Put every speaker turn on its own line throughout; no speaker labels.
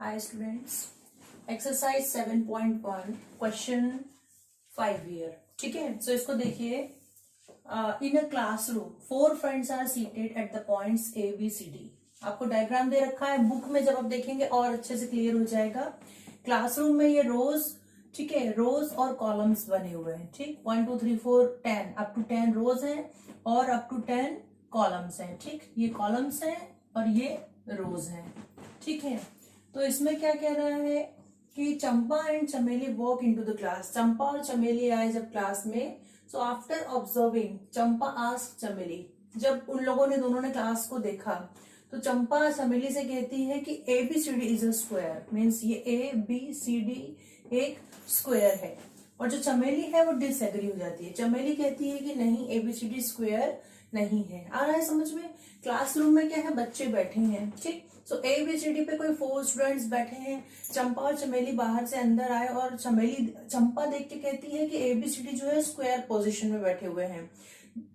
Hi students, exercise 7.1 question 5 here. ठीक है, so इसको देखिए. In a classroom 4 friends are seated at the points A B C D. आपको diagram दे रखा है. बुक में जब आप देखेंगे और अच्छे से क्लियर हो जाएगा. क्लासरूम में ये रोज, ठीक है, रोज और कॉलम्स बने हुए हैं. ठीक, 1 2 3 4 10 अप टू 10 रोज हैं और अप टू 10 कॉलम्स हैं. ठीक, ये कॉलम्स हैं और ये रोज हैं. ठीक है, तो इसमें क्या कह रहा है कि चंपा एंड चमेली वॉक इनटू द क्लास. चंपा और चमेली आए जब क्लास में. सो आफ्टर ऑब्जर्विंग चंपा आस्क्ड चमेली. जब उन लोगों ने दोनों ने क्लास को देखा तो चंपा चमेली से कहती है कि ABCD is a square. Means ये ABCD एक स्क्वायर है. और जो चमेली है वो डिसएग्री हो जाती है. चमेली कहती है कि नहीं, ABCD स्क्वायर नहीं है. आ रहा है समझ में? क्लासरूम में क्या है, बच्चे बैठे हैं. ठीक, सो ABCD पे कोई 4 स्टूडेंट्स बैठे हैं. चंपा और चमेली बाहर से अंदर आए और चंपा देख के कहती है कि ABCD जो है स्क्वायर पोजीशन में बैठे हुए हैं.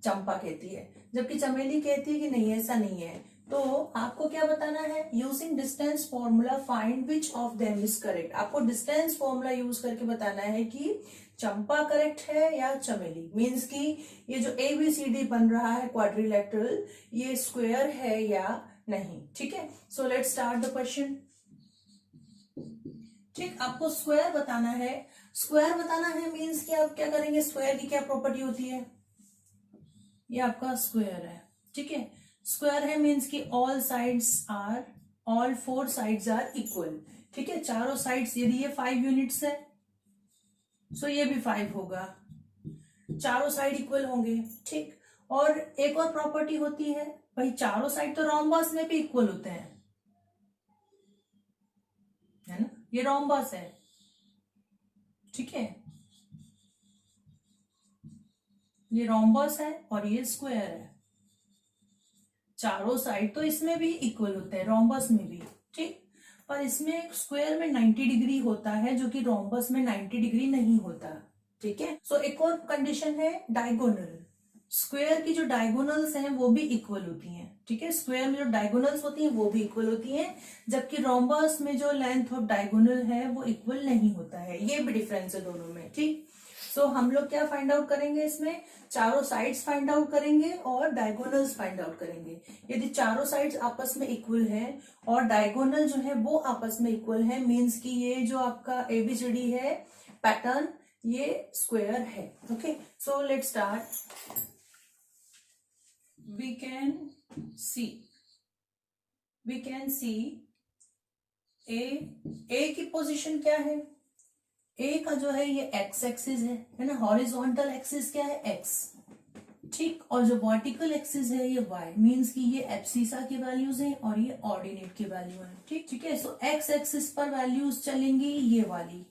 चंपा कहती है, जबकि चमेली कहती है कि नहीं, ऐसा नहीं है. तो आपको क्या बताना है? Using distance formula find which of them is correct. आपको डिस्टेंस फॉर्मूला यूज करके बताना है कि चंपा करेक्ट है या चमेली. मीन्स कि ये जो ABCD बन रहा है क्वाड्रिलेटरल, ये स्क्वायर है या नहीं. ठीक है, so let's start the question. ठीक, आपको स्क्वायर बताना है. स्क्वायर बताना है मीन्स कि आप क्या करेंगे? स्क्वायर की क्या प्रॉपर्टी होती है? ये आपका स्क्वायर है. ठीक है, स्क्वायर है मीन्स कि ऑल 4 साइड्स आर इक्वल. ठीक है, चारों साइड्स, यदि ये 5 यूनिट्स है सो ये भी 5 होगा. चारों साइड इक्वल होंगे. ठीक, और एक और प्रॉपर्टी होती है भाई, चारों साइड तो रोम्बस में भी इक्वल होते हैं, है ना? ये रोम्बस है. ठीक है, ये रोम्बस है और ये स्क्वायर है. चारों साइड तो इसमें भी इक्वल होते हैं, रोम्बस में भी. ठीक, पर इसमें स्क्वायर में 90 डिग्री होता है जो कि रोम्बस में 90 डिग्री नहीं होता. ठीक है, सो एक और कंडीशन है डायगोनल. स्क्वायर की जो डायगोनल्स हैं वो भी इक्वल होती हैं. ठीक है, स्क्वायर में जो डायगोनल्स होती हैं वो भी इक्वल होती हैं, जबकि रोम्बस में जो लेंथ ऑफ डायगोनल है वो इक्वल नहीं होता है. ये भी डिफरेंस है दोनों में. ठीक, सो हम लोग क्या फाइंड आउट करेंगे? इसमें चारों साइड्स फाइंड आउट करेंगे और डायगोनल्स फाइंड आउट करेंगे. यदि चारों साइड्स आपस में इक्वल है और डायगोनल जो है वो आपस में इक्वल है, मीन्स कि ये जो आपका ABCD है पैटर्न, ये स्क्वायर है. Okay, so let's start. we can see A की पोजीशन क्या है? A का जो है ये x एक्सिस है ना? हॉरिजॉन्टल एक्सिस क्या है? x. ठीक, और जो वर्टिकल एक्सिस है ये y. मींस कि ये एब्सिसा की वैल्यूज हैं और ये ऑर्डिनेट की वैल्यू है. ठीक है, सो x एक्सिस पर वैल्यूज चलेंगी ये वाली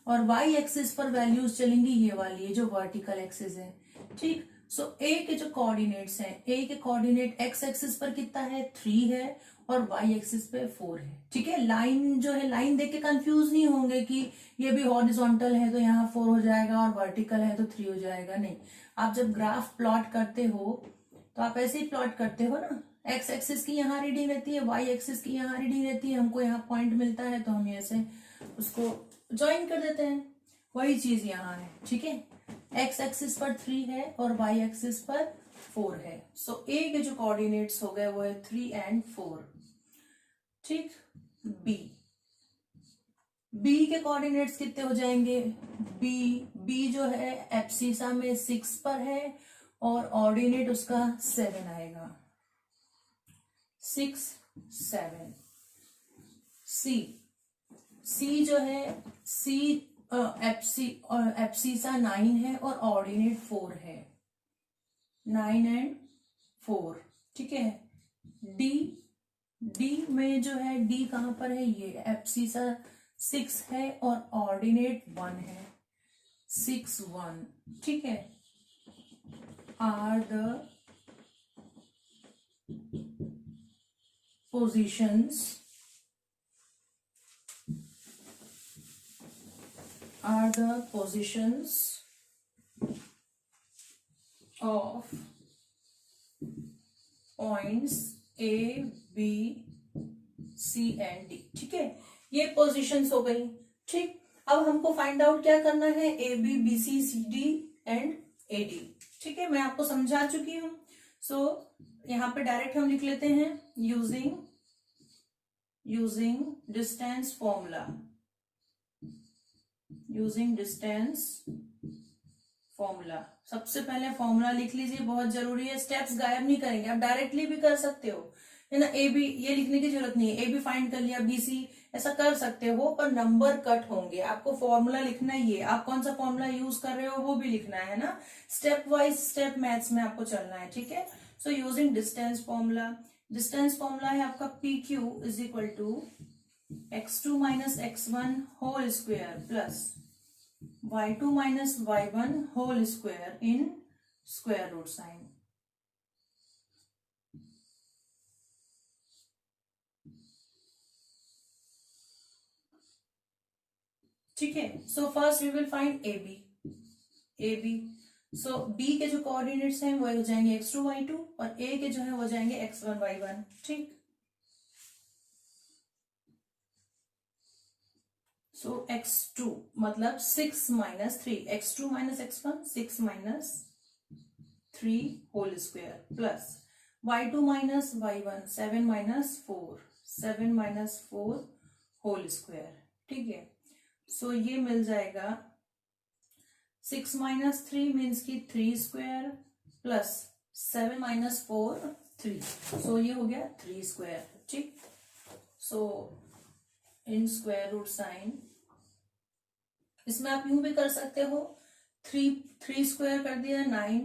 और y एक्सिस पर वैल्यूज चलेंगी ये वाली, ये जो वर्टिकल एक्सिस है. ठीक, सो A के जो कोऑर्डिनेट्स हैं, A के कोऑर्डिनेट x एक्सिस पर कितना है? 3 है और y एक्सिस पे 4 है. ठीक है, लाइन जो है, लाइन देख के कंफ्यूज नहीं होंगे कि ये भी हॉरिजॉन्टल है तो यहाँ 4 हो जाएगा और वर्टिकल है तो 3 हो जाएगा. नहीं, आप जब ग्राफ प्लॉट करते हो तो आप ऐसे ही प्लॉट करते हो ना. x एक्सिस की यहाँ रीडिंग रहती है, y एक्सिस की यहाँ रीडिंग रहती है. हमको यहाँ पॉइंट मिलता है तो हम ऐसे उसको ज्वाइन कर देते हैं. वही चीज यहाँ है. ठीक है, x एक्सिस पर 3 है और y एक्सिस पर 4 है. सो A के जो कोऑर्डिनेट्स हो गए वो है 3 एंड 4. ठीक, B के कोऑर्डिनेट्स कितने हो जाएंगे? B जो है एब्सिसा में 6 पर है और ऑर्डिनेट उसका 7 आएगा. 6 7. C जो है, C एब्सिसा 9 है और ऑर्डिनेट 4 है. 9 एंड 4. ठीक है, D में जो है, D कहां पर है? ये एब्सिसा 6 है और ऑर्डिनेट 1 है. 6 1. ठीक है, are the positions of points A B C and D. ठीक है, ये पोजीशंस हो गई। ठीक, अब हमको फाइंड आउट क्या करना है, A B B C C D and A D. ठीक है, मैं आपको समझा चुकी हूं। सो यहाँ पे डायरेक्ट हम लिख लेते हैं using distance formula. Using distance formula, सबसे पहले फॉर्मूला लिख लीजिए, बहुत जरूरी है। स्टेप्स गायब नहीं करेंगे, आप डायरेक्टली भी कर सकते हो, है ना। ए बी ये लिखने की जरूरत नहीं है, ए बी फाइंड कर लिया, बी सी ऐसा कर सकते हो, पर नंबर कट होंगे। आपको फॉर्मूला लिखना ही है, आप कौन सा फॉर्मूला यूज कर रहे हो वो भी लिखना है ना। स्टेप वाइज स्टेप मैथ्स में आपको चलना है। ठीक है, so using distance formula, distance formula है आपका P Q is equal to x2 minus x1 whole square plus y2 minus y1 whole square in square root sign. ठीक है, so first we will find A B. So B के जो coordinates हैं वो हो जाएंगे x2 y2 और ए के जो है वो जाएंगे x1 y1। ठीक, सो x2 मतलब 6 minus 3, x2 minus x1 6 minus 3 whole square plus y2 minus y1 7 minus 4 7 minus 4 whole square. ठीक है, सो ये मिल जाएगा 6 माइनस 3 मीन्स की 3 स्क्वायर प्लस 7 माइनस 4 3, सो ये हो गया 3 स्क्वायर। ठीक, सो इन स्क्वायर रूट साइन, इसमें आप यूं भी कर सकते हो, 3 स्क्वायर कर दिया 9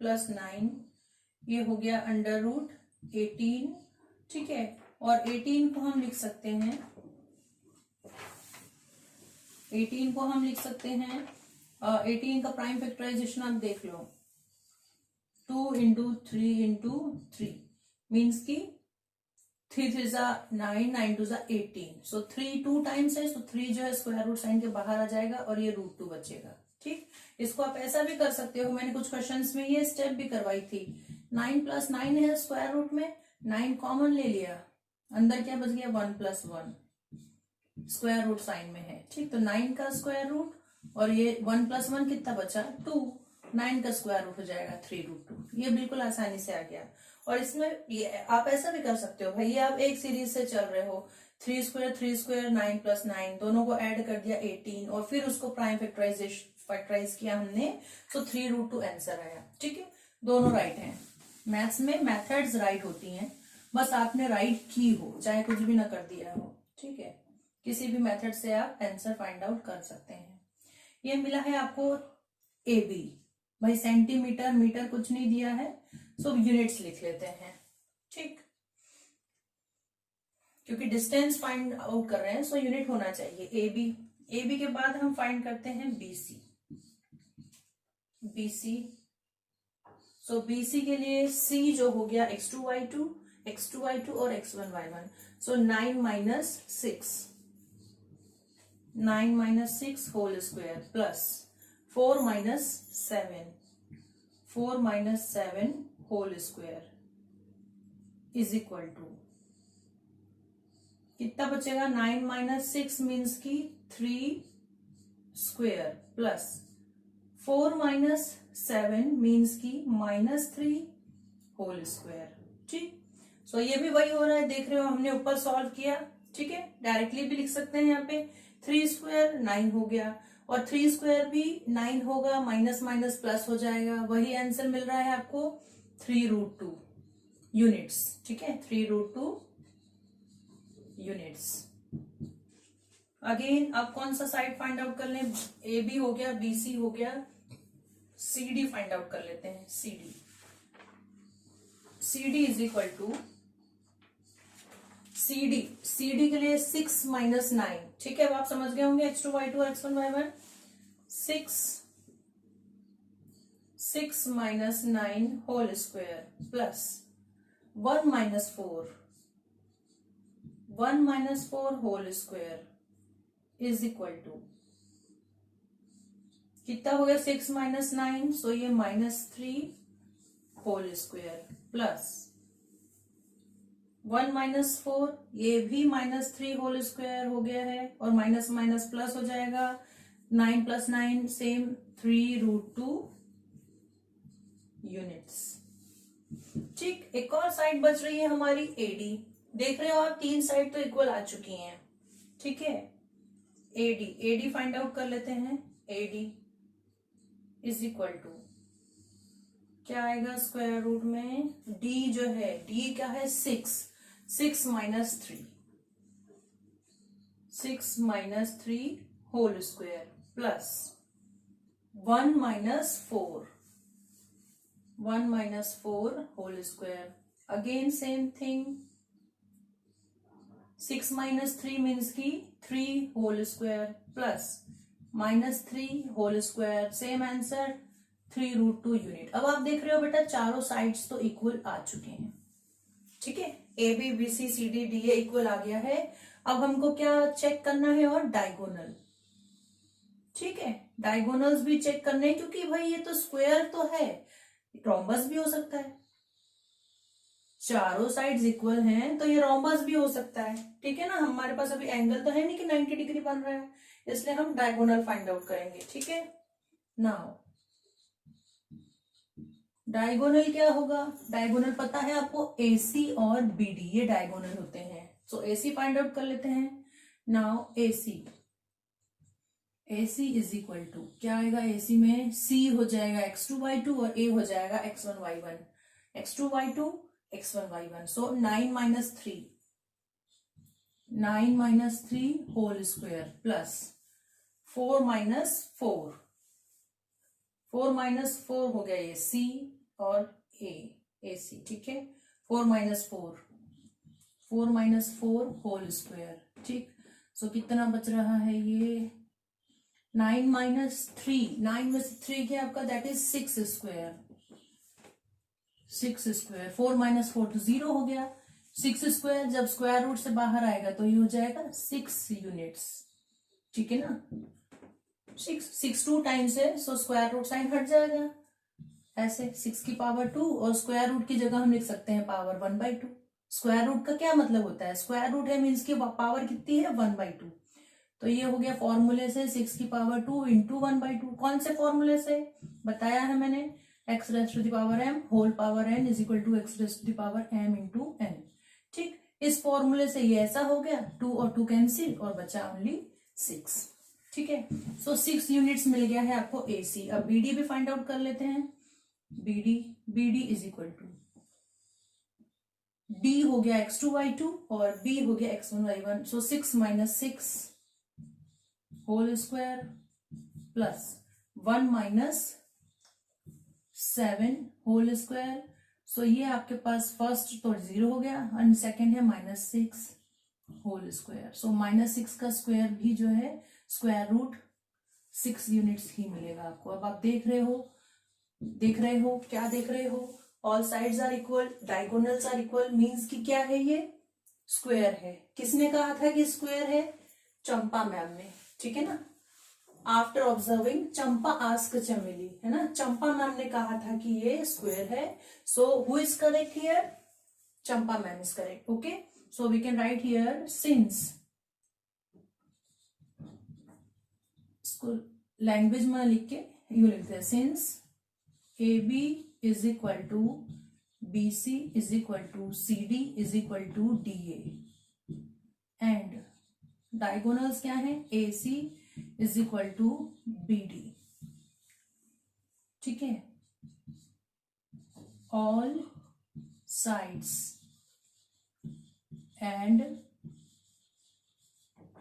प्लस 9, ये हो गया अंडर रूट 18। ठीक है, और 18 को हम लिख सकते हैं 18 का प्राइम फैक्टराइजेशन आप देख लो, 2 इंटू 3 इंटू 3 मीन्स की 3 3 जा 9 9 2 जा 18, सो 3 2 टाइम्स है, सो 3 जो है स्क्वायर रूट साइन के बाहर आ जाएगा और ये रूट 2 बचेगा। ठीक, इसको आप ऐसा भी कर सकते हो, मैंने कुछ क्वेश्चंस में ये स्टेप भी करवाई थी। 9 प्लस 9 है स्क्वायर रूट में, 9 कॉमन ले लिया, अंदर क्या बच गया 1 प्लस 1 स्क्वायर रूट साइन में है। ठीक, तो 9 का स्क्वायर रूट और ये 1 प्लस 1 कितना बचा 2, 9 का स्क्वायर रूट हो जाएगा 3 रूट 2। ये बिल्कुल आसानी से आ गया। और इसमें ये आप ऐसा भी कर सकते हो, भैया आप एक सीरीज से चल रहे हो, 3 स्क्वायर 9 प्लस 9 दोनों को ऐड कर दिया 18 और फिर उसको प्राइम फैक्टराइज किया हमने, तो 3 रूट 2 आंसर आया। ठीक है, दोनों राइट हैं। मैथ्स में मेथड्स राइट होती हैं, बस आपने राइट की हो, चाहे कुछ भी ना कर दिया हो। ठीक है, किसी भी मेथड से आप आंसर फाइंड आउट कर सकते हैं। ये मिला है आपको ए बी, भाई सेंटीमीटर मीटर कुछ नहीं दिया है, सो यूनिट्स लिख लेते हैं। ठीक, क्योंकि डिस्टेंस फाइंड आउट कर रहे हैं, सो यूनिट होना चाहिए ए बी के बाद हम फाइंड करते हैं बी सी। सो बी सी के लिए सी जो हो गया x2 y2 और x1 y1, so 9 minus 6 whole square plus 4 minus 7 whole square is equal to कितना बचेगा, 9 माइनस 6 मीन्स की 3 स्क्वायर प्लस 4 माइनस 7 मीन्स की -3 होल स्क्वायर। ठीक, सो ये भी वही हो रहा है, देख रहे हो हमने ऊपर सॉल्व किया। ठीक है, डायरेक्टली भी लिख सकते हैं, यहाँ पे 3 स्क्वायर 9 हो गया और 3 स्क्वायर भी 9 होगा, माइनस माइनस प्लस हो जाएगा, वही आंसर मिल रहा है आपको 3 रूट 2 यूनिट्स। ठीक है, 3 रूट 2 यूनिट्स। अगेन अब कौन सा साइड फाइंड आउट कर लें, ए बी हो गया, बी सी हो गया, सी डी फाइंड आउट कर लेते हैं। C D is equal to C D के लिए 6 माइनस 9। ठीक है, अब आप समझ गए होंगे x2 y2 और x1 y1। 6 minus 9 whole square plus 1 minus 4 whole square is equal to कितना हो गया 6 माइनस 9, सो ये -3 होल स्क्वायर प्लस 1 माइनस 4, ये भी -3 होल स्क्वायर हो गया है, और माइनस माइनस प्लस हो जाएगा, 9 + 9 सेम 3√2 यूनिट्स। ठीक, एक और साइड बच रही है हमारी AD। देख रहे हो आप, 3 साइड तो इक्वल आ चुकी हैं। ठीक है, AD फाइंड आउट कर लेते हैं। AD इज इक्वल टू क्या आएगा स्क्वायर रूट में, D जो है, D क्या है 6 minus 3 whole square plus 1 minus 4 whole square. Again same thing, 6 minus 3 means की 3 whole square plus -3 whole square, same answer 3√2 unit. अब आप देख रहे हो बेटा, चारों साइड्स तो इक्वल आ चुके हैं। ठीक है, AB BC CD DA equal आ गया है। अब हमको क्या चेक करना है, और डायगोनल। ठीक है, डायगोनल्स भी चेक करने हैं, क्योंकि भाई ये तो स्क्वायर तो है, रोम्बस भी हो सकता है। चारों साइड्स इक्वल हैं तो ये रोम्बस भी हो सकता है। ठीक है ना, हमारे पास अभी एंगल तो है नहीं कि 90 डिग्री बन रहा है, इसलिए हम डायगोनल फाइंड आउट करेंगे। ठीक है, नाउ डायगोनल क्या होगा, डायगोनल पता है आपको, AC और BD ये डायगोनल होते हैं। सो AC फाइंड आउट कर लेते हैं। Now AC is equal to क्या आएगा, AC में C हो जाएगा x2/2 और A हो जाएगा x1/1, x2/2 x1/1। So 9 minus 3 whole square plus 4 minus 4 हो गया ये C और AC। ठीक है, 4 माइनस 4 होल स्क्वायर। ठीक, सो कितना बच रहा है ये, 9 माइनस 3, 9 में से 3 क्या आपका, दैट इज 6 स्क्वायर। 4 माइनस 4 तो 0 हो गया। 6 स्क्वायर जब स्क्वायर रूट से बाहर आएगा तो ये हो जाएगा 6 यूनिट्स। ठीक है ना, 6 2 टाइम्स है, सो स्क्वायर रूट साइन हट जाएगा। ऐसे 6 की पावर 2, और स्क्वायर रूट की जगह हम लिख सकते हैं पावर 1/2। स्क्वायर रूट का क्या मतलब होता है, स्क्वायर रूट है मीन्स की पावर कितनी है, 1/2। तो ये हो गया फॉर्मूले से 6 की पावर 2 इंटू 1/2। कौन से फॉर्मूले से बताया है मैंने, x raise to the power m whole power n is equal to x raise to the power m into n। ठीक, इस फॉर्मूले से ये ऐसा हो गया, 2 और 2 कैंसिल और बचा ओनली 6। ठीक है, सो 6 यूनिट्स मिल गया है आपको AC। अब BD भी फाइंड आउट कर लेते हैं। BD is equal to D हो गया x2/2 और B हो गया x1/1। So 6 minus 6 whole square plus 1 minus 7 whole square. So ये आपके पास फर्स्ट तो 0 हो गया, एंड सेकेंड है -6 होल स्क्वायर। सो -6 का स्क्वायर भी जो है स्क्वायर रूट 6 यूनिट्स ही मिलेगा आपको। अब आप देख रहे हो क्या देख रहे हो, all sides are equal, diagonals are equal, means कि क्या है, ये स्क्वायर है। किसने कहा था कि स्क्वायर है, चंपा मैम ने। ठीक है ना, आफ्टर ऑब्जर्विंग चंपा आस्क चमेली, है ना, चंपा मैम ने कहा था कि ये स्क्वायर है। So who is correct here, Champa ma'am is correct. Okay, so we can write here since, इसको लैंग्वेज में लिख के यू लिखते हैं, since AB is equal to BC is equal to CD is equal to DA, and diagonals क्या है, AC is equal to BD। ठीक है, all sides and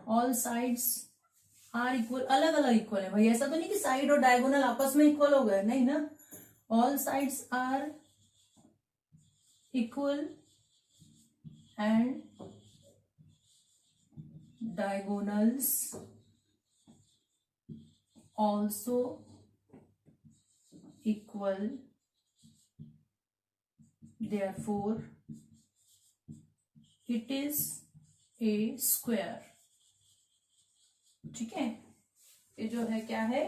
all sides are equal, अलग अलग इक्वल है भाई, ऐसा तो नहीं कि साइड और डायगोनल आपस में इक्वल हो गए, नहीं ना, all sides are equal and diagonals also equal, therefore it is a square। ठीक है, ये जो है क्या है,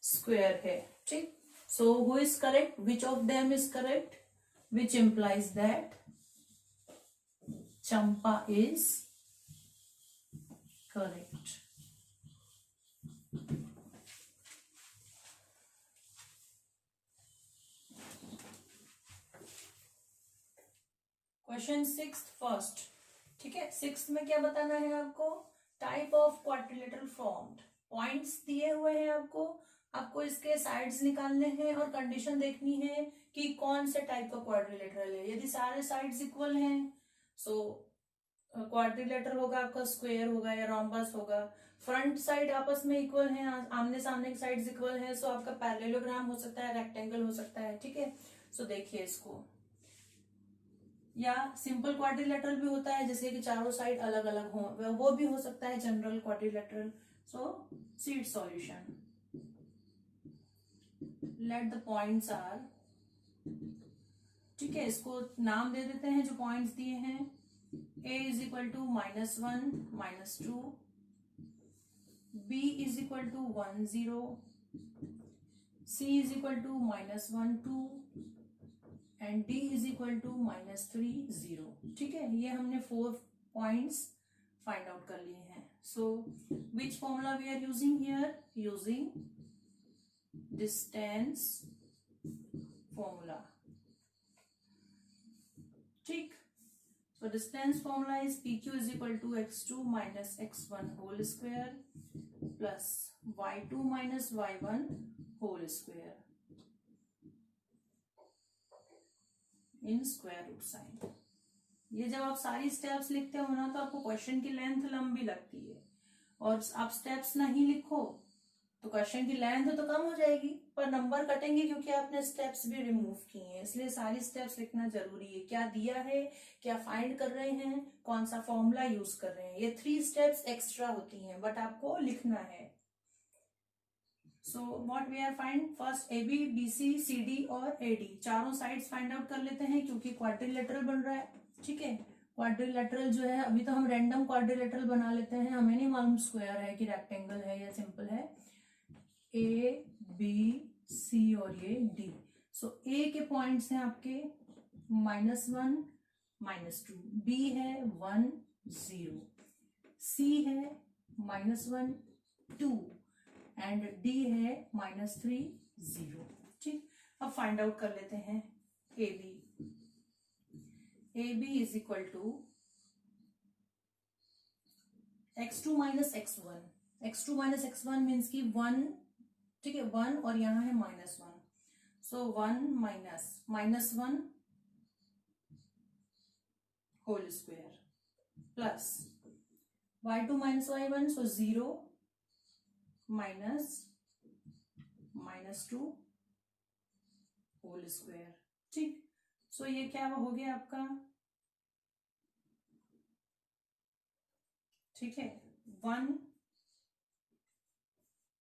स्क्वायर है। ठीक, सो who is correct, which of them is correct, which implies that Champa is correct. Question 6 first, ठीक है। 6 में क्या बताना है आपको? Type of quadrilateral formed, points दिए हुए हैं आपको इसके साइड्स निकालने हैं और कंडीशन देखनी है कि कौन से टाइप का क्वाड्रिलेटरल है। यदि सारे साइड्स इक्वल हैं सो क्वाड्रिलेटरल होगा आपका, स्क्वायर होगा या रोम्बस होगा। फ्रंट साइड आपस में इक्वल हैं, आमने सामने की साइड्स इक्वल हैं, सो आपका पैरेललोग्राम हो सकता है, रेक्टेंगल हो सकता है, ठीक है। सो देखिए इसको, या सिंपल क्वाड्रिलेटरल भी होता है जैसे कि चारों साइड अलग अलग हो, वो भी हो सकता है general quadrilateral. So see its solution. Let the points are, ठीक है, इसको नाम दे देते हैं जो पॉइंट्स दिए हैं। a is equal to -1 -2, b is equal to 1 0, c is equal to -1 2 and d is equal to -3 0, ठीक है। ये हमने 4 पॉइंट्स फाइंड आउट कर लिए हैं। So which formula we are using here? Using distance formula, ठीक। So distance formula is PQ is equal to x2 minus x1 whole square plus y2 minus y1 whole square in square root sign। ये जब आप सारी steps लिखते हो ना तो आपको क्वेश्चन की लेंथ लंबी लगती है, और आप स्टेप्स नहीं लिखो तो क्वेश्चन की लेंथ तो कम हो जाएगी पर नंबर कटेंगे क्योंकि आपने स्टेप्स भी रिमूव किए हैं। इसलिए सारी स्टेप्स लिखना जरूरी है, क्या दिया है, क्या फाइंड कर रहे हैं, कौन सा फॉर्मूला यूज कर रहे हैं। ये 3 स्टेप्स एक्स्ट्रा होती हैं बट आपको लिखना है। So what we are find first, A B B C C D और ए डी चारों साइड्स फाइंड आउट कर लेते हैं क्योंकि क्वाड्रिलेटरल बन रहा है, ठीक है। क्वाड्रिलेटरल जो है, अभी तो हम रैंडम क्वाड्रिलेटरल बना लेते हैं, हमें नहीं मालूम स्क्वायर है कि रेक्टेंगल है या सिंपल है। ए बी सी और ये डी। सो ए के पॉइंट्स हैं आपके -1 -2, बी है 1 0, सी है -1 2 एंड डी है -3 0, ठीक। अब फाइंड आउट कर लेते हैं A B. A B is equal to x2 minus x1, x2 minus x1 means की 1, ठीक है, 1 और यहाँ है -1, so 1 minus -1 whole square plus y2 minus y1, so 0 minus -2 whole square, ठीक। सो ये क्या हो गया आपका, ठीक है, 1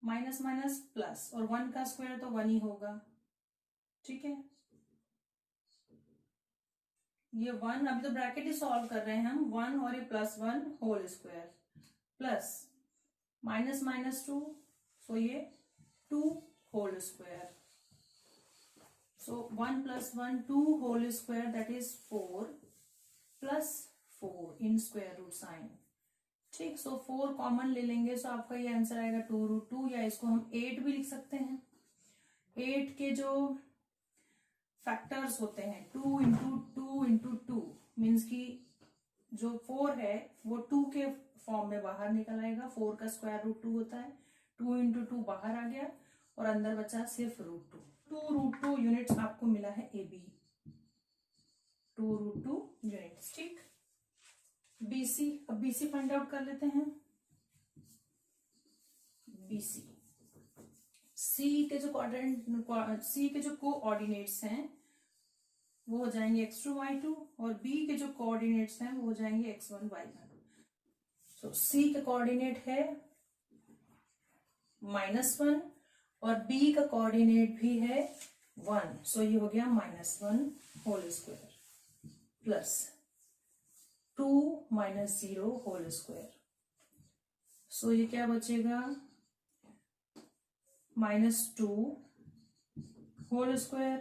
माइनस माइनस प्लस और 1 का स्क्वायर तो 1 ही होगा, ठीक है। ये 1, अभी तो ब्रैकेट ही सॉल्व कर रहे हैं हम, 1 और ये +1 होल स्क्वायर प्लस -2, सो ये 2 whole square, so 1 + 1 2 whole square that is 4 + 4 in square root sign, ठीक। सो 4 कॉमन ले लेंगे, सो आपका ये आंसर आएगा 2√2, या इसको हम 8 भी लिख सकते हैं। 8 के जो फैक्टर्स होते हैं 2 × 2 × 2 मीन्स की जो 4 है वो 2 के फॉर्म में बाहर निकल आएगा। 4 का स्क्वायर रूट 2 होता है, 2 × 2 बाहर आ गया और अंदर बचा सिर्फ √2। 2√2 यूनिट्स आपको मिला है ए बी, 2√2 यूनिट्स, ठीक। बीसी, अब बीसी फाइंड आउट कर लेते हैं। बीसी, सी के जो कोऑर्डिनेट्स हैं वो हो जाएंगे x2 y2 और बी के जो कोऑर्डिनेट्स हैं वो हो जाएंगे x1 y1। तो सी का कोऑर्डिनेट है -1 और बी का कोऑर्डिनेट भी है 1, सो ये हो गया -1 whole square plus 2 - 0 whole square, so ये क्या बचेगा -2 whole square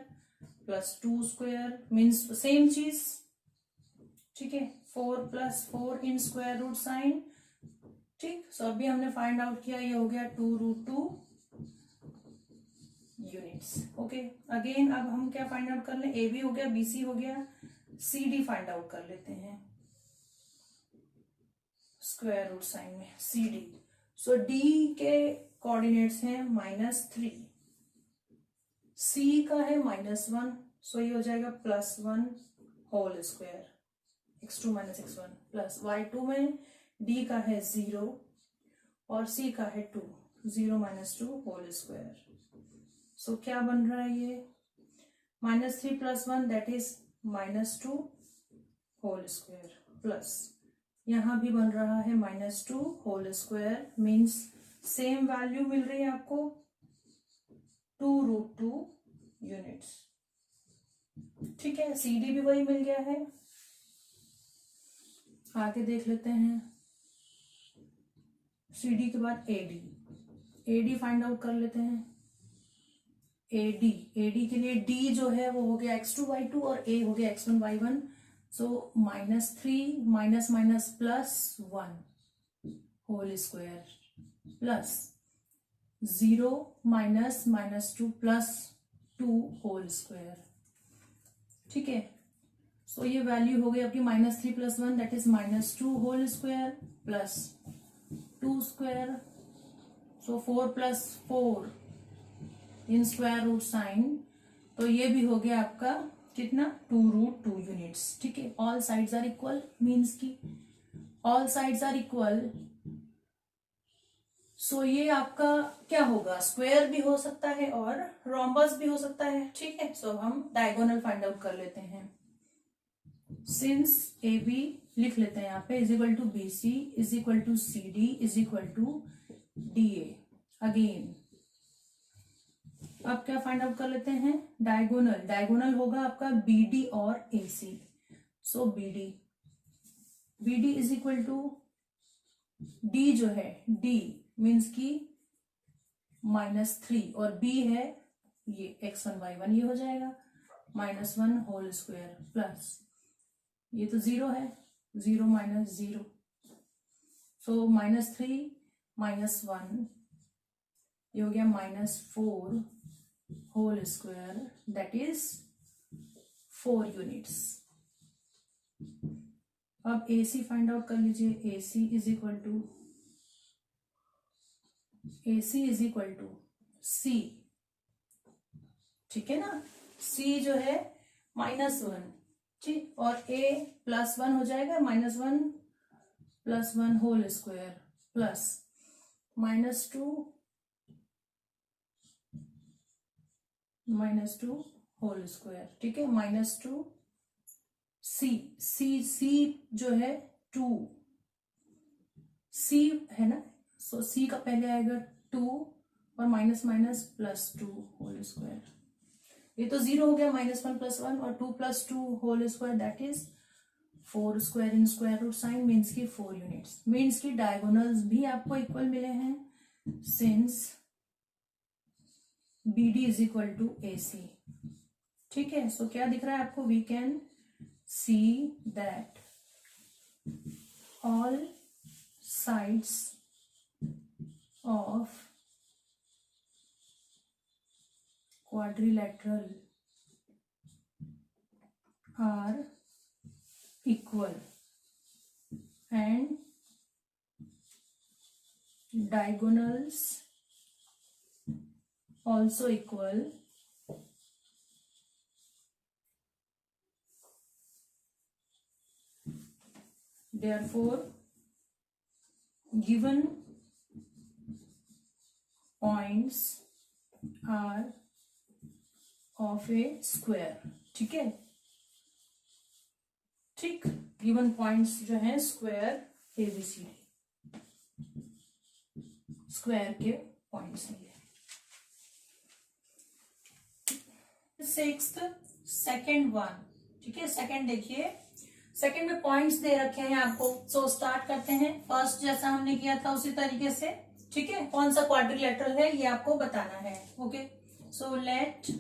plus 2 square means same चीज, ठीक है। 4 + 4 इन स्क्वायर रूट साइन। ठीक, सो अभी हमने फाइंड आउट किया, ये हो गया 2√2 यूनिट्स। ओके, अगेन अब हम क्या फाइंड आउट कर लें, ए बी हो गया, बी सी हो गया, सी डी फाइंड आउट कर लेते हैं स्क्वायर रूट साइन में सी डी। सो डी के कोऑर्डिनेट्स हैं -3, सी का है -1, सो ये हो जाएगा +1 whole square, x2 - x1 plus y2 में d का है 0 और c का है 2, 0 - 2 होल स्क्वायर। सो क्या बन रहा है ये -3 + 1 that is -2 whole square, plus यहां भी बन रहा है -2 whole square, means same value मिल रही है आपको 2√2 यूनिट्स। ठीक है, सी डी भी वही मिल गया है। आगे देख लेते हैं, सी डी के बाद ए डी फाइंड आउट कर लेते हैं। ए डी के लिए डी जो है वो हो गया x2 y2 और ए हो गया x1 y1। So -3 +1 whole square plus 0 -2 +2 whole square. ठीक है, सो ये वैल्यू हो गई आपकी -3 + 1 that is -2 whole square plus 2 square. So 4 + 4 in square root sign, तो ये भी हो गया आपका कितना 2√2 यूनिट्स। ठीक है, all sides are equal, means की all sides are equal. So ये आपका क्या होगा, स्क्वायर भी हो सकता है और रोम्बस भी हो सकता है। ठीक है, सो हम डायगोनल फाइंड आउट कर लेते हैं। सिंस ए बी लिख लेते हैं यहाँ पे = B C = C D = D A. Again अब क्या फाइंड आउट कर लेते हैं, डायगोनल होगा आपका बी डी और ए सी। सो बी डी = डी जो है डी मीन्स की -3 और बी है ये x1 y1, ये हो जाएगा -1 होल स्क्वायर प्लस ये तो 0 है, 0 - 0, सो -3 -1 ये हो गया -4 whole square that is 4 units. अब AC फाइंड आउट कर लीजिए, AC = C। ठीक है ना, C जो है -1, ठीक, और A +1 हो जाएगा, -1 + 1 whole square plus -2 whole square. ठीक है, -2 C जो है 2 C है ना, सो C का पहले आएगा 2 और +2 होल स्क्वायर। ये तो 0 हो गया, -1 + 1 और 2 + 2 whole square that is 4 square in square root sign, means की 4 यूनिट्स। मीन्स की डायगोनल्स भी आपको इक्वल मिले हैं सिंस BD = AC। ठीक है, सो क्या दिख रहा है आपको, we can see that all sides of quadrilateral are equal and diagonals also equal, therefore given points are of a square। ठीक है, ठीक, गिवन पॉइंट्स जो हैं स्क्वायर ABCD स्क्वायर के पॉइंट्स हैं। सिक्स्थ सेकेंड वन, ठीक है, सेकेंड देखिए, सेकेंड में पॉइंट्स दे रखे हैं आपको। सो स्टार्ट करते हैं, फर्स्ट जैसा हमने किया था उसी तरीके से। ठीक है, कौन सा क्वाड्रिलेटरल है ये आपको बताना है। Okay, so let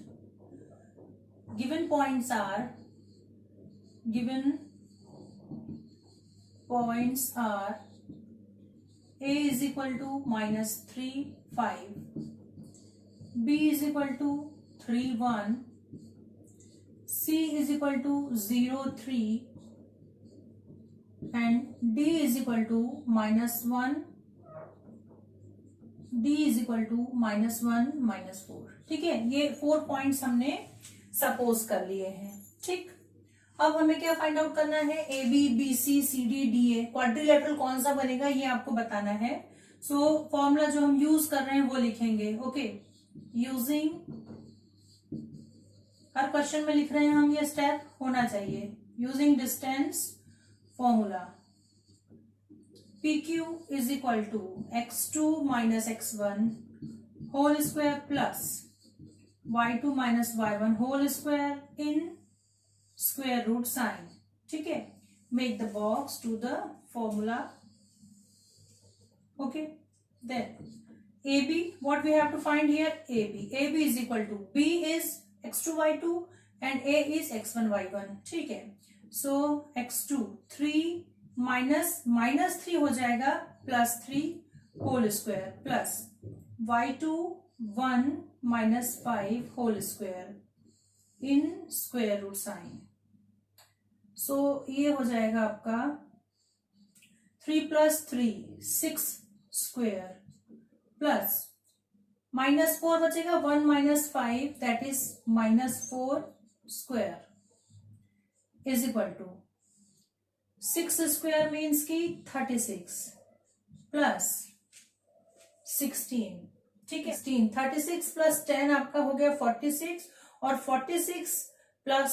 given points are given points are A is equal to -3, 5, B is equal to 3, 1, C is equal to 0, 3, and D is equal to -1, D is equal to -1, -4. ठीक है, ये 4 points हमने suppose कर लिए हैं. ठीक, अब हमें क्या फाइंड आउट करना है? A B, B C, C D, D A. Quadrilateral कौन सा बनेगा ये आपको बताना है. सो फॉर्मूला जो हम यूज कर रहे हैं वो लिखेंगे. ओके, यूजिंग, हर क्वेश्चन में लिख रहे हैं हम, ये स्टेप होना चाहिए. Using distance formula, PQ is equal to x2 minus x1 whole square plus y2 minus y1 whole square in square root sign. ठीक है, make the box to the formula. Okay, then AB, what we have to find here? AB is equal to, B is x2 y2 and A is x1 y1. ठीक है, so x2 3 -3 हो जाएगा +3 whole square plus y2 1 -5 whole square in square root sign. So ये हो जाएगा आपका 3 + 3 6 square plus -4 बचेगा 1 -5 that is -4 square is equal to 6 square means की 36 प्लस 16. ठीक है, 36 प्लस 10 आपका हो गया 46 और 46 प्लस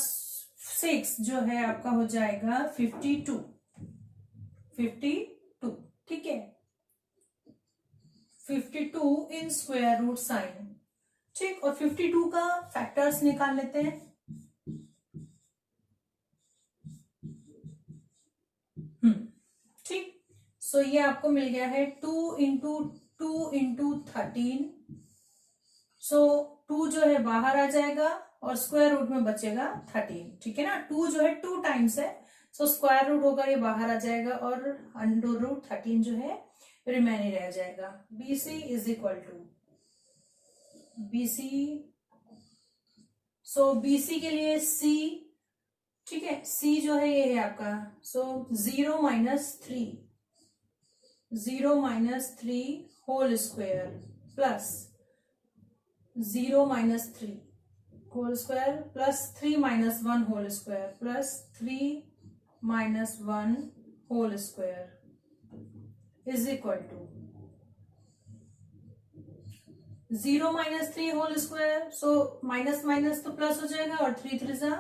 6 जो है आपका हो जाएगा 52. ठीक है, 52 इन स्क्वायर रूट साइन. ठीक, और 52 का फैक्टर्स निकाल लेते हैं. ठीक, सो ये आपको मिल गया है 2 इंटू 2 इंटू 13. सो 2 जो है बाहर आ जाएगा और स्क्वायर रूट में बचेगा 13. ठीक है ना, 2 जो है 2 टाइम्स है, सो स्क्वायर रूट होकर ये बाहर आ जाएगा और √13 जो है रिमेनिंग रह जाएगा. BC is equal to BC. So BC के लिए C, ठीक है, C जो है ये है आपका, so 0 - 3 whole square plus 0 - 3 whole square plus 3 - 1 whole square plus 3 - 1 whole square is equal to 0 - 3 whole square. So minus minus तो प्लस हो जाएगा और 3 3 जा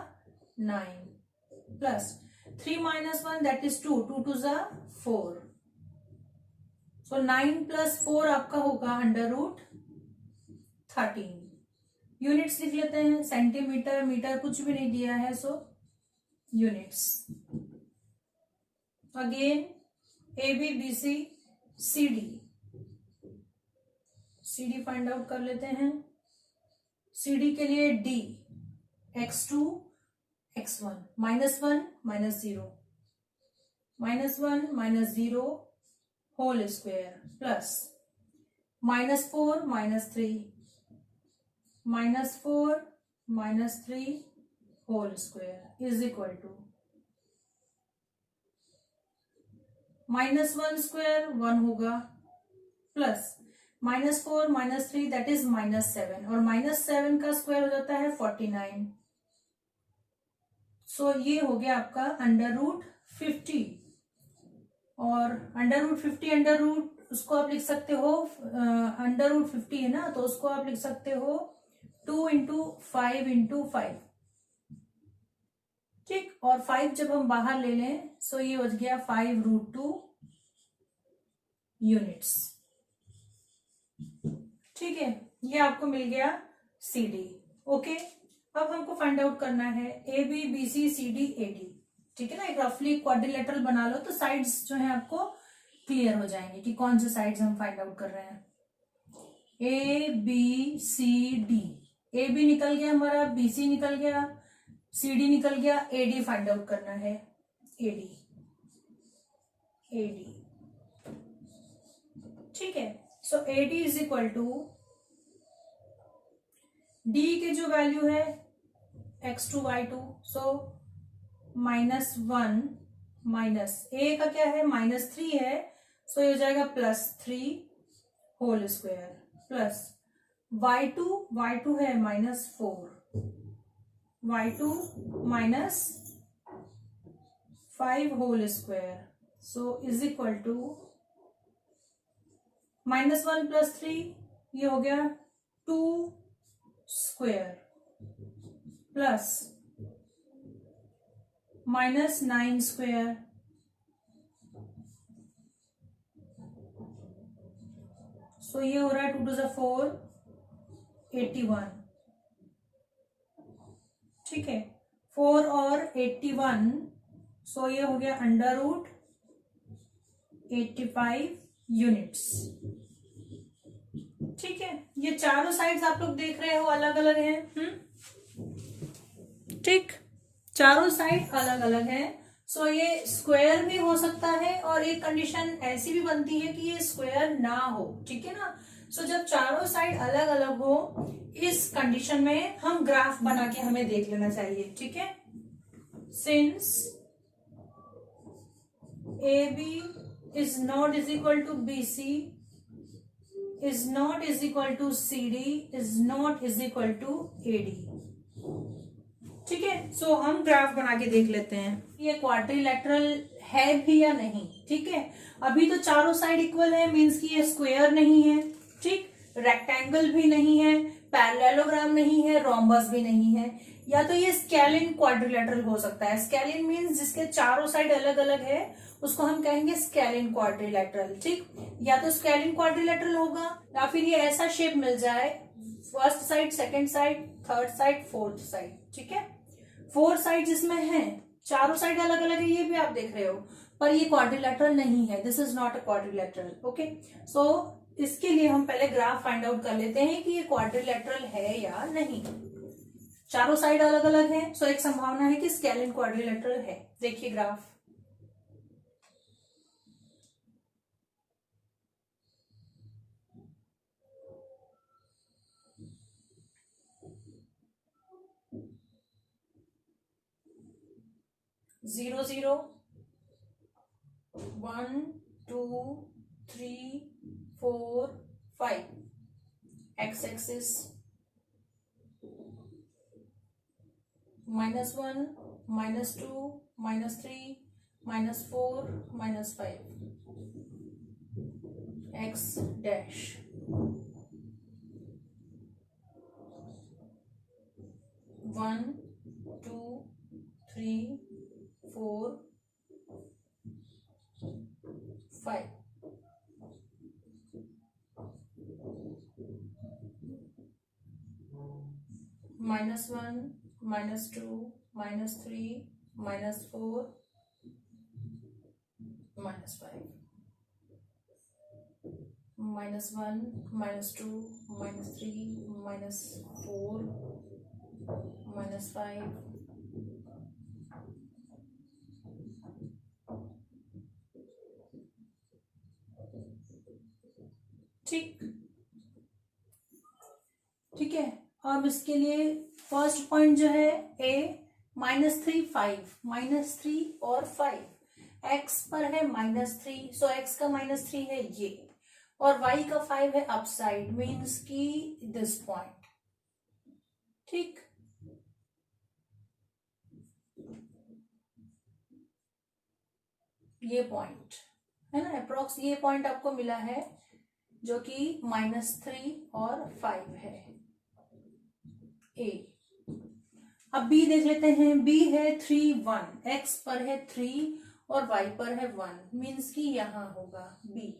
9 प्लस 3 - 1 दैट इज 2 2 2 जा 4. सो 9 + 4 आपका होगा √13. यूनिट्स लिख लेते हैं, सेंटीमीटर मीटर कुछ भी नहीं दिया है, so units. Again AB BC CD find out कर लेते हैं. CD के लिए D x2 x1 -1 -0 -1 -0 whole square plus -4 -3 -4 -3 whole square is equal to -1 square 1 होगा प्लस -4 -3 दैट इज -7 और -7 का स्क्वायर हो जाता है 49. सो ये हो गया आपका √50 और √50 उसको आप लिख सकते हो, √50 है ना, तो उसको आप लिख सकते हो 2 × 5 × 5. ठीक, और 5 जब हम बाहर ले लें सो ये हो गया 5√2 यूनिट्स. ठीक है, ये आपको मिल गया CD. ओके, अब हमको फाइंड आउट करना है AB BC CD AD. ठीक है ना, एक रफली क्वाड्रिलेटरल बना लो तो साइड्स जो है आपको क्लियर हो जाएंगे कि कौन से साइड्स हम फाइंड आउट कर रहे हैं. ABCD, AB निकल गया हमारा, BC निकल गया, CD निकल गया, AD फाइंड आउट करना है. AD AD। ठीक है, so AD is equal to D के जो वैल्यू है x2 y2, so -1 minus A का क्या है -3 है, सो ये हो जाएगा +3 होल स्क्वायर प्लस y2 है -4, y2 -5 whole square, so is equal to -1 + 3 ये हो गया 2 स्क्वायर प्लस -9 स्क्वायर, सो ये हो रहा है 2 × 4 81। ठीक है, 4 और 81, सो ये हो गया √85 यूनिट्स। ठीक है, ये चारों साइड्स आप लोग देख रहे हो अलग अलग हैं। ठीक, चारों साइड अलग अलग है, सो ये स्क्वायर भी हो सकता है और एक कंडीशन ऐसी भी बनती है कि ये स्क्वायर ना हो। ठीक है ना, सो जब चारों साइड अलग अलग हो, इस कंडीशन में हम ग्राफ बना के हमें देख लेना चाहिए। ठीक है, since AB is not is equal to BC is not is equal to CD is not is equal to AD। ठीक है, सो हम ग्राफ बना के देख लेते हैं ये क्वाड्रिलेटरल है भी या नहीं। ठीक है, अभी तो चारों साइड इक्वल है, मींस कि ये स्क्वायर नहीं है। ठीक, रेक्टेंगल भी नहीं है, पैरेललोग्राम नहीं है, रोम्बस भी नहीं है, या तो ये स्केलिन क्वाड्रिलेटरल हो सकता है। स्केलिन मींस जिसके चारों साइड अलग अलग है, उसको हम कहेंगे स्केलिन क्वाड्रिलेटरल। ठीक, या तो स्केलिन क्वाड्रिलेटरल होगा, या फिर ये ऐसा शेप मिल जाए, first side, second side, third side, fourth side. ठीक है, 4 साइड जिसमें है, चारों साइड अलग अलग है, ये भी आप देख रहे हो, पर ये क्वाड्रिलेटरल नहीं है। This is not a quadrilateral. Okay, so इसके लिए हम पहले ग्राफ फाइंड आउट कर लेते हैं कि ये क्वाड्रिलेटरल है या नहीं। चारों साइड अलग अलग है, सो एक संभावना है कि स्केलिन क्वाड्रिलेटरल है। देखिए graph, zero 0 1 2 3 4 5 x axis -1 -2 -3 -4 -5 x dash. 1 2 3 4 5 -1 -2 -3 -4 -5 -1 -2 -3 -4 -5 ठीक। ठीक है, अब इसके लिए फर्स्ट पॉइंट जो है A -3 5 -3 और 5 x पर है -3, सो x का -3 है ये, और y का 5 है अपसाइड, मीन्स की दिस पॉइंट। ठीक, ये पॉइंट है ना, अप्रोक्स ये पॉइंट आपको मिला है जो कि -3 और 5 है A। अब B देख लेते हैं, B है 3 1, x पर है 3 और y पर है 1, मीन्स कि यहां होगा B।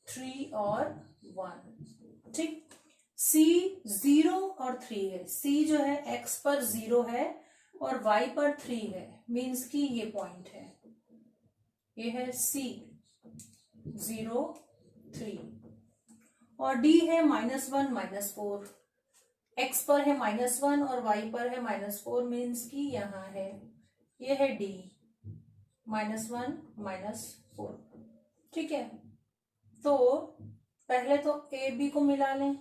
थ्री और 1। ठीक, C 0 और 3 है, C जो है x पर 0 है और y पर 3 है, मीन्स कि ये पॉइंट है, ये है C 0 3, और D है -1 -4, x पर है -1 और y पर है -4, मीन्स की यहाँ है, ये है d, -1 -4। ठीक है, तो पहले तो ए बी को मिला लें,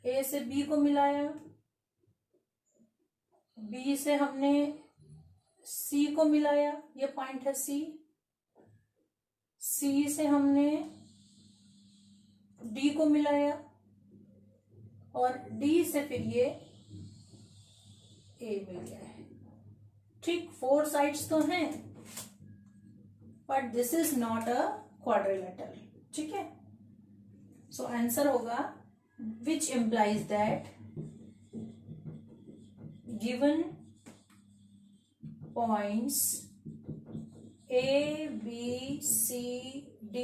ए से बी को मिलाया, बी से हमने सी को मिलाया, ये पॉइंट है सी, सी से हमने डी को मिलाया और डी से फिर ये ए मिल गया है। ठीक, 4 साइड्स तो हैं, but this is not a quadrilateral. ठीक है, सो आंसर होगा which implies that given points A, B, C, D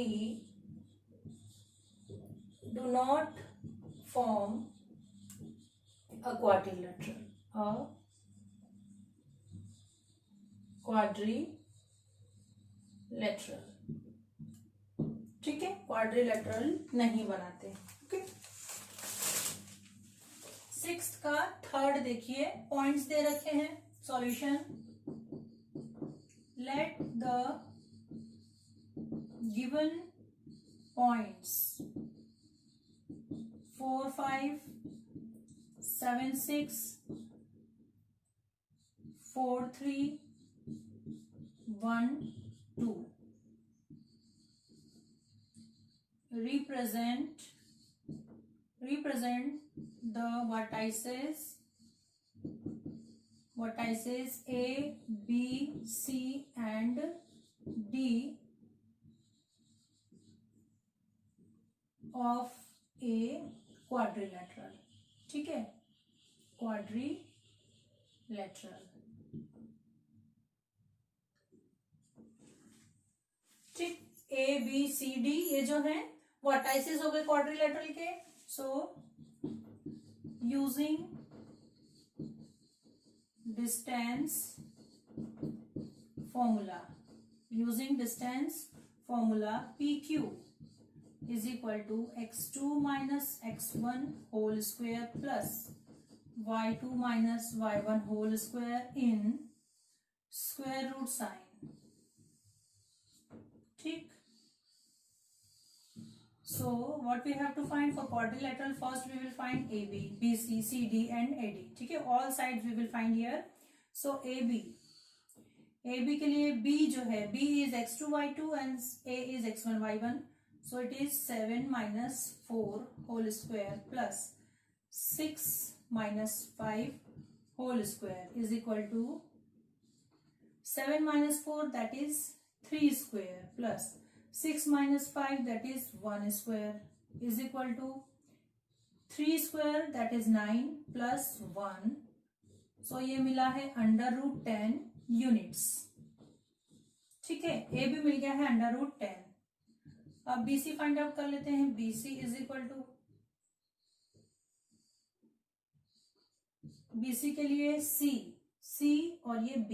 do not form a quadrilateral, a quadrilateral। ठीक है, क्वाड्रिलेटरल नहीं बनाते। ओके, 6th का 3rd देखिए, पॉइंट्स दे रखे हैं, solution, let the given points 4, 5, 7, 6, 4, 3, 1, 2 represent the vertices A, B, C and D of a quadrilateral। ठीक है, quadrilateral। ठीक, A, B, C, D ये जो है वर्टाइसेस हो गए क्वाड्रिलेटरल के। So using distance formula PQ is equal to x2 minus x1 whole square plus y2 minus y1 whole square in square root sign। ठीक, so what we have to find for quadrilateral, first we will find AB, BC, CD and AD। ठीक है, all sides we will find here। so AB के लिए B जो है, B is x2 y2 and A is x1 y1, so it is 7 minus 4 whole square plus 6 minus 5 whole square is equal to 7 minus 4 that is 3 square plus 6 minus 5 that is 1 square is equal to 3 square that is 9 plus 1, so ये मिला है √10 units. ठीक है, ए भी मिल गया है √10। अब BC find out कर लेते हैं। BC is equal to, BC के लिए C और ये B,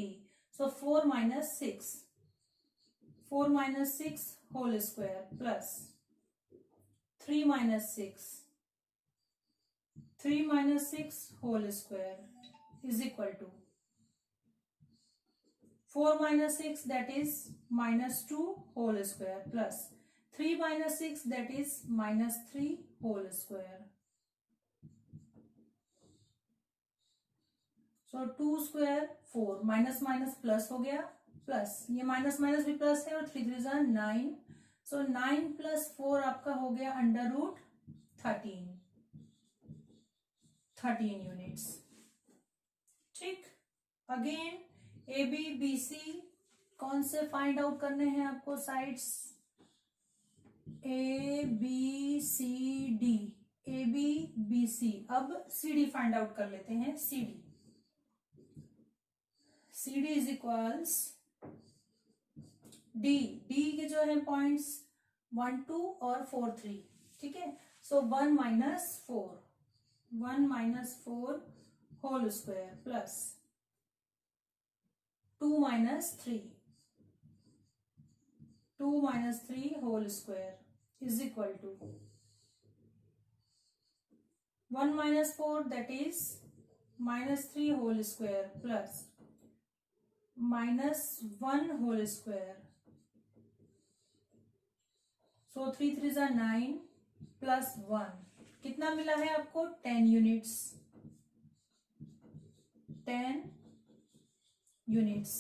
so 4 minus 6 whole square plus 3 minus 6 whole square is equal to 4 minus 6 that is -2 whole square plus 3 minus 6 that is -3 whole square, so 2 square 4 minus minus plus हो गया, plus ये minus minus भी plus है और 3 3 जा 9, सो 9 plus 4 आपका हो गया √13 यूनिट्स। ठीक, again A B B C कौन से फाइंड आउट करने हैं आपको, sides A B C D, A B B C. अब सी डी फाइंड आउट कर लेते हैं। सी डी इज इक्वल्स डी के जो है पॉइंट्स 1 2 और 4 3। ठीक है, so 1 minus 4 whole square plus 2 minus 3 whole square is equal to 1 minus 4 that is minus 3 whole square plus minus 1 whole square. So 3 3s are 9 plus 1 कितना मिला है आपको 10 यूनिट्स 10 यूनिट्स.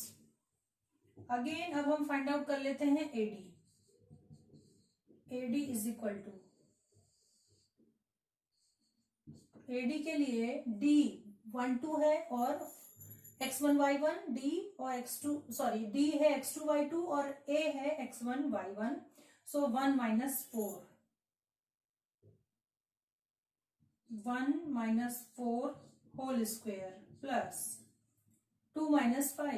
अगेन अब हम फाइंड आउट कर लेते हैं AD. AD is equal to AD के लिए डी 1 2 है और x1 y1 डी और x2 सॉरी डी है x2 y2 और a है x1 y1. So 1 minus 4 1 minus 4 whole square plus 2 minus 5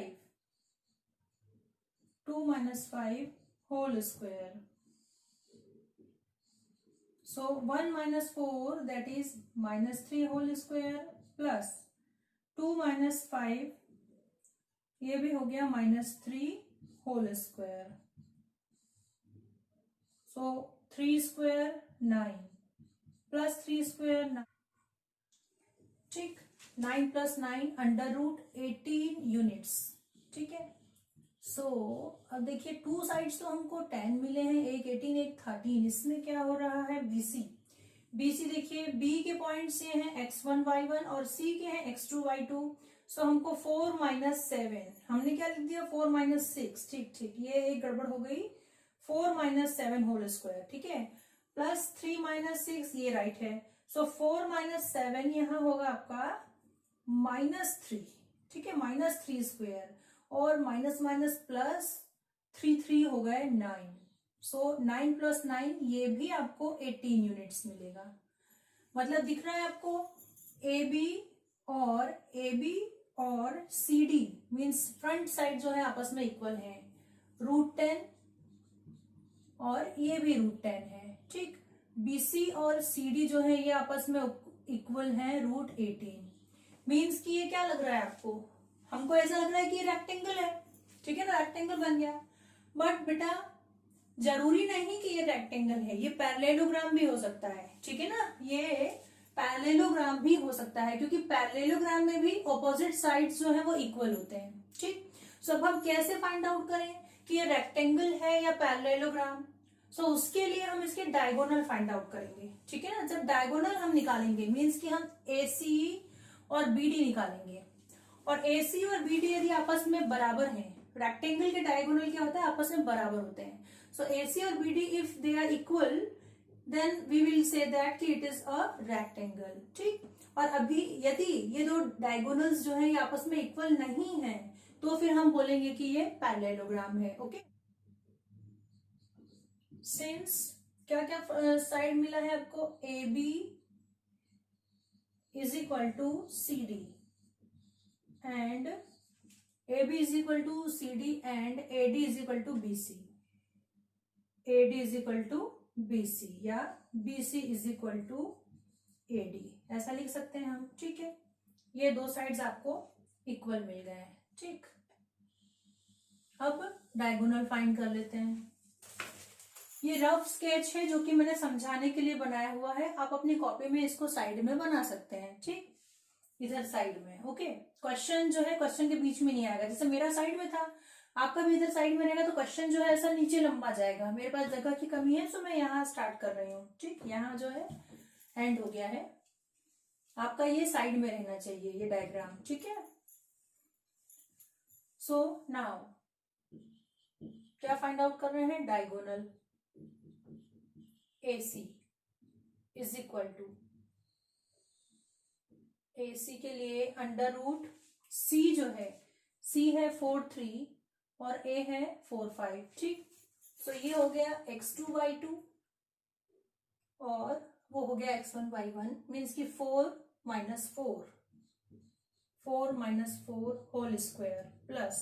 2 minus 5 whole square. So 1 minus 4 that is minus 3 whole square plus 2 minus 5 ये भी हो गया minus 3 whole square. So 3 square 9 plus 3 square 9. ठीक 9 plus 9 under root 18 units. ठीक है. सो अब देखिए two sides तो हमको 10 मिले हैं, एक 18 एक 13. इसमें क्या हो रहा है बीसी. बीसी देखिए बी के पॉइंट्स ये हैं x1 y1 और सी के हैं x2 y2. सो हमको 4 minus 7 हमने क्या लिख दिया 4 minus 6. ठीक ठीक ये एक गड़बड़ हो गई. 4 minus 7 होल स्क्वायर. ठीक है प्लस 3 minus 6 ये राइट है. सो 4 minus 7 यहाँ होगा आपका -3. ठीक है -3 स्क्वायर और माइनस माइनस प्लस 3 3 हो गए 9. सो 9 प्लस 9 ये भी आपको 18 यूनिट्स मिलेगा. मतलब दिख रहा है आपको ए बी और C D means front side जो है आपस में इक्वल है. √10 और ये भी √10 है. ठीक बीसी और सी डी जो है ये आपस में इक्वल है √18. मीन्स कि ये क्या लग रहा है आपको. हमको ऐसा लग रहा है कि ये रेक्टेंगल है. ठीक है ना रेक्टेंगल बन गया. बट बेटा जरूरी नहीं कि ये रेक्टेंगल है, ये पैरेललोग्राम भी हो सकता है. ठीक है ना ये पैरेललोग्राम भी हो सकता है क्योंकि पैरेललोग्राम में भी ऑपोजिट साइड्स जो है वो इक्वल होते हैं. ठीक सो अब हम कैसे फाइंड आउट करें कि ये रेक्टेंगल है या पैरेललोग्राम. सो उसके लिए हम इसके डायगोनल फाइंड आउट करेंगे. ठीक है ना जब डायगोनल हम निकालेंगे मीन्स कि हम AC और BD निकालेंगे और AC और BD यदि आपस में बराबर हैं. रेक्टेंगल के डायगोनल क्या होता है आपस में बराबर होते हैं. सो AC और BD if they are equal then we will say that कि इट इज अ रेक्टेंगल. ठीक और अभी यदि ये दो डायगोनल्स जो है ये आपस में इक्वल नहीं है तो फिर हम बोलेंगे कि ये पैरेललोग्राम है. ओके सिंस क्या क्या साइड मिला है आपको AB is equal to CD and AB is equal to CD and AD is equal to BC. AD is equal to BC या BC is equal to AD ऐसा लिख सकते हैं हम. ठीक है ये दो साइड्स आपको इक्वल मिल गए हैं. ठीक अब डायगोनल फाइंड कर लेते हैं. ये रफ स्केच है जो कि मैंने समझाने के लिए बनाया हुआ है. आप अपनी कॉपी में इसको साइड में बना सकते हैं. ठीक इधर साइड में. ओके क्वेश्चन जो है क्वेश्चन के बीच में नहीं आएगा. जैसे मेरा साइड में था आपका भी इधर साइड में रहेगा तो क्वेश्चन जो है ऐसा नीचे लंबा जाएगा. मेरे पास जगह की कमी है सो मैं यहाँ स्टार्ट कर रही हूँ. ठीक यहाँ जो है एंड हो गया है. आपका ये साइड में रहना चाहिए ये डायग्राम. ठीक है सो नाउ क्या फाइंड आउट कर रहे हैं diagonal. AC is equal to AC के लिए अंडर रूट C जो है C है 4 3 और A है 4 5. ठीक सो ये हो गया x2 y2 और वो हो गया x1 y1 मीन्स की 4 minus 4 whole square plus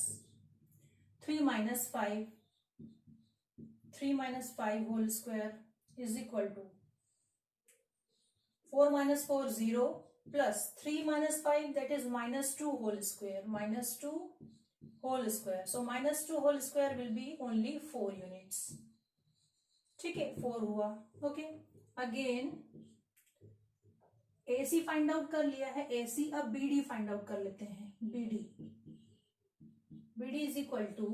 3 minus 5 whole square is equal to 4 minus 4 0 plus 3 minus 5 that is -2 whole square -2 whole square. So -2 whole square will be only 4 units. ठीक है 4 हुआ. Okay again AC find out कर लिया है, AC, अब BD find out कर लेते हैं। BD is equal to,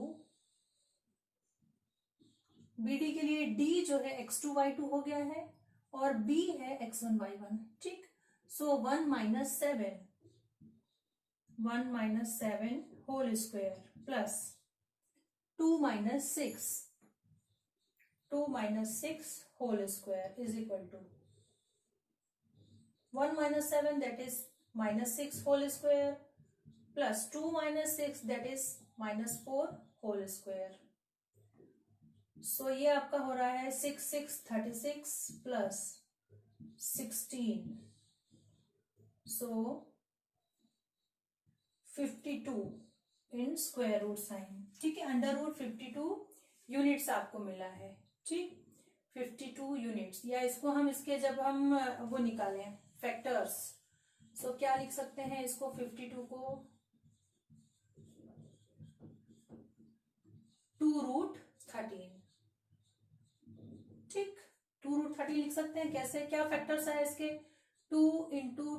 BD के लिए D जो है x2 y2 हो गया है और B है x1 y1, ठीक। So 1 minus seven whole square plus 2 minus six whole square is equal to 1 minus 7 that is minus 6 whole square plus 2 minus 6 that is minus 4 whole square. So ये आपका हो रहा है 6 36 plus 16, so 52 in square root sign, ठीक है। Under root 52 units आपको मिला है, ठीक, 52 यूनिट्स। या इसको हम इसके जब हम वो निकालें फैक्टर्स, सो क्या लिख सकते हैं इसको, 52 को 2√13, ठीक, 2√13 लिख सकते हैं। कैसे, क्या फैक्टर्स है इसके, 2 इंटू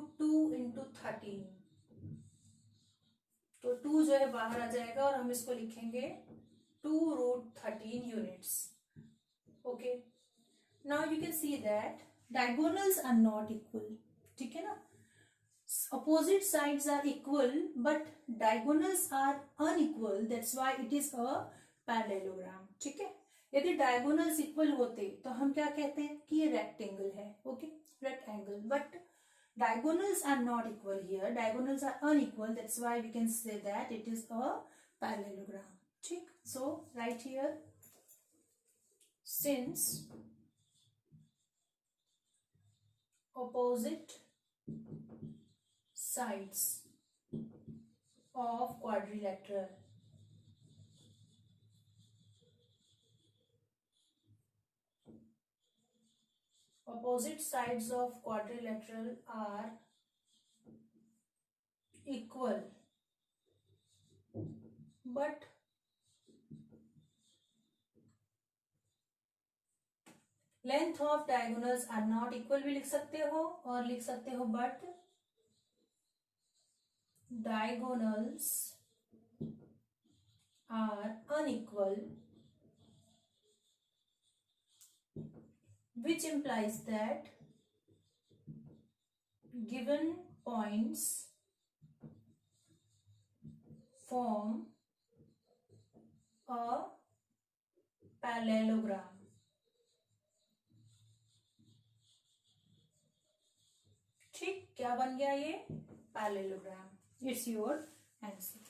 13, तो 2 जो है बाहर आ जाएगा और हम इसको लिखेंगे 2√13 units. Okay, now you can see that diagonals are not equal, ठीक है ना। Opposite sides are equal but diagonals are unequal, that's why it is a parallelogram, ठीक है। यदि डायगोनल्स इक्वल होते तो हम क्या कहते हैं कि ये रेक्टेंगल है, okay, rectangle, but diagonals are not equal here, diagonals are unequal, that's why we can say that it is a parallelogram, ठीक। So right here, since opposite sides of quadrilateral are equal but length of diagonals are not equal भी लिख सकते हो और लिख सकते हो but diagonals are unequal, which implies that given points form a parallelogram, ठीक, क्या बन गया ये, पैरेललोग्राम। It's your answer.